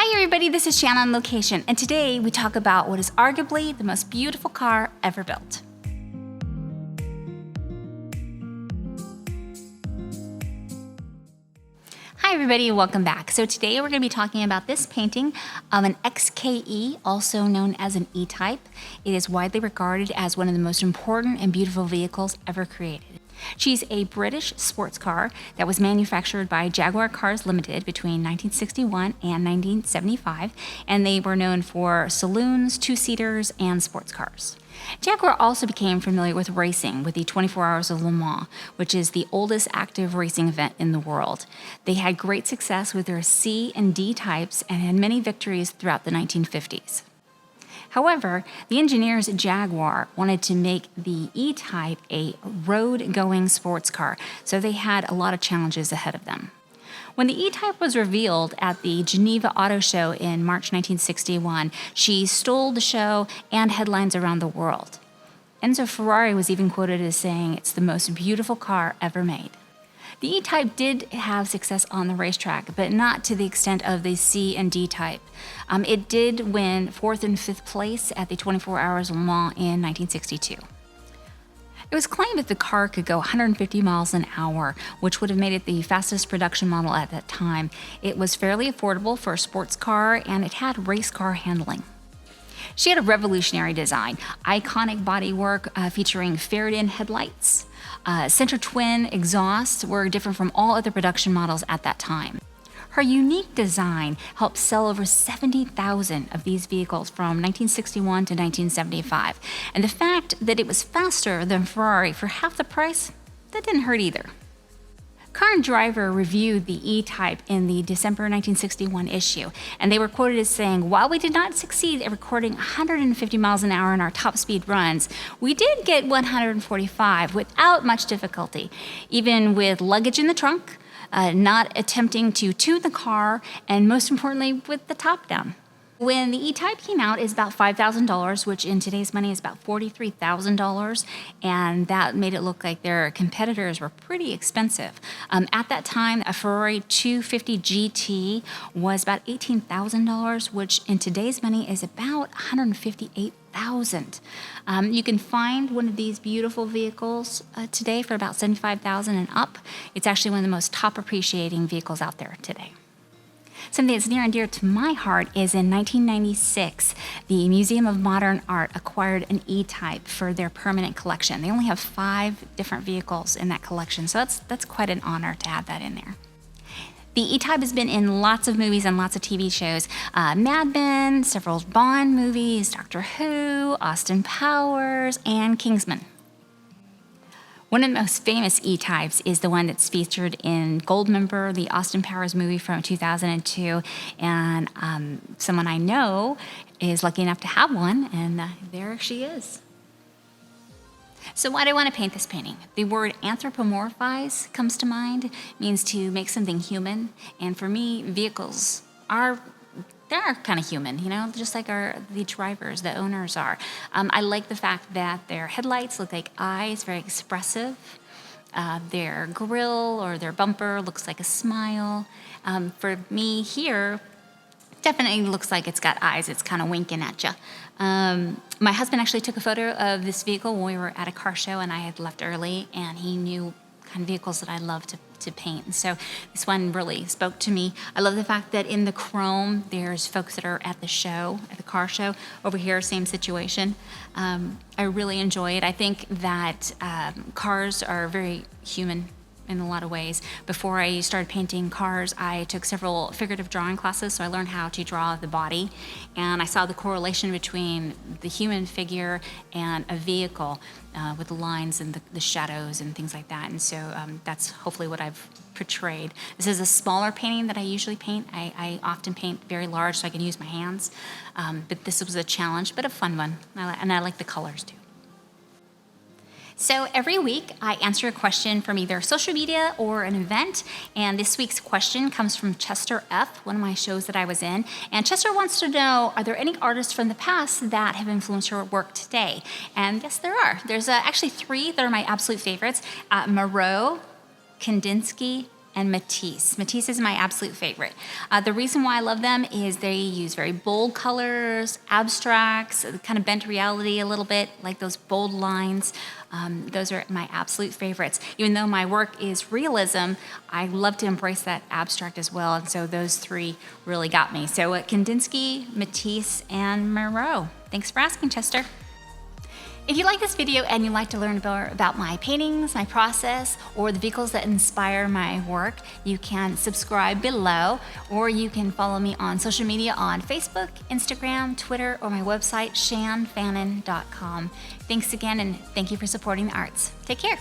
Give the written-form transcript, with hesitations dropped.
Hi everybody, this is Shan on location, and today we talk about what is arguably the most beautiful car ever built. Hi everybody, welcome back. So today we're going to be talking about this painting of an XKE, also known as an E-Type. It is widely regarded as one of the most important and beautiful vehicles ever created. She's a British sports car that was manufactured by Jaguar Cars Limited between 1961 and 1975, and they were known for saloons, two-seaters, and sports cars. Jaguar also became familiar with racing with the 24 Hours of Le Mans, which is the oldest active racing event in the world. They had great success with their C and D types and had many victories throughout the 1950s. However, the engineers at Jaguar wanted to make the E-Type a road-going sports car, so they had a lot of challenges ahead of them. When the E-Type was revealed at the Geneva Auto Show in March 1961, she stole the show and headlines around the world. Enzo Ferrari was even quoted as saying, "It's the most beautiful car ever made." The E-Type did have success on the racetrack, but not to the extent of the C and D type. It did win 4th and 5th place at the 24 Hours of Le Mans in 1962. It was claimed that the car could go 150 miles an hour, which would have made it the fastest production model at that time. It was fairly affordable for a sports car, and it had race car handling. She had a revolutionary design, iconic bodywork featuring faired-in headlights. Center twin exhausts were different from all other production models at that time. Her unique design helped sell over 70,000 of these vehicles from 1961 to 1975. And the fact that it was faster than Ferrari for half the price, that didn't hurt either. Car and Driver reviewed the E-Type in the December 1961 issue, and they were quoted as saying, "While we did not succeed at recording 150 miles an hour in our top speed runs, we did get 145 without much difficulty, even with luggage in the trunk, not attempting to tune the car, and most importantly, with the top down." When the E-Type came out, it's about $5,000, which in today's money is about $43,000, and that made it look like their competitors were pretty expensive. At that time, a Ferrari 250 GT was about $18,000, which in today's money is about $158,000. You can find one of these beautiful vehicles today for about $75,000 and up. It's actually one of the most top appreciating vehicles out there today. Something that's near and dear to my heart is in 1996, the Museum of Modern Art acquired an E-Type for their permanent collection. They only have 5 different vehicles in that collection, so that's quite an honor to have that in there. The E-Type has been in lots of movies and lots of TV shows. Mad Men, several Bond movies, Doctor Who, Austin Powers, and Kingsman. One of the most famous E-Types is the one that's featured in Goldmember, the Austin Powers movie from 2002, and someone I know is lucky enough to have one, and there she is. So why do I want to paint this painting? The word anthropomorphize comes to mind. It means to make something human, and for me, vehicles they're kind of human, just like the drivers, the owners are. I like the fact that their headlights look like eyes, very expressive. Their grille or their bumper looks like a smile. For me here, definitely looks like it's got eyes. It's kind of winking at you. My husband actually took a photo of this vehicle when we were at a car show, and I had left early, and he knew kind of vehicles that I love to paint. And so this one really spoke to me. I love the fact that in the chrome, there's folks that are at the show, at the car show. Over here, same situation. I really enjoy it. I think that cars are very human in a lot of ways. Before I started painting cars, I took several figurative drawing classes, so I learned how to draw the body, and I saw the correlation between the human figure and a vehicle with the lines and the shadows and things like that, and so that's hopefully what I've portrayed. This is a smaller painting that I usually paint. I often paint very large so I can use my hands, but this was a challenge, but a fun one, and I like the colors too. So every week I answer a question from either social media or an event, and this week's question comes from Chester F., one of my shows that I was in, and Chester wants to know, are there any artists from the past that have influenced your work today? And yes, there are. There's actually 3 that are my absolute favorites, Moreau, Kandinsky, and Matisse. Matisse is my absolute favorite. The reason why I love them is they use very bold colors, abstracts, kind of bent reality a little bit, like those bold lines. Those are my absolute favorites. Even though my work is realism, I love to embrace that abstract as well, and so those three really got me. So Kandinsky, Matisse, and Moreau. Thanks for asking, Chester. If you like this video and you'd like to learn more about my paintings, my process, or the vehicles that inspire my work, you can subscribe below, or you can follow me on social media on Facebook, Instagram, Twitter, or my website, shanfannin.com. Thanks again, and thank you for supporting the arts. Take care.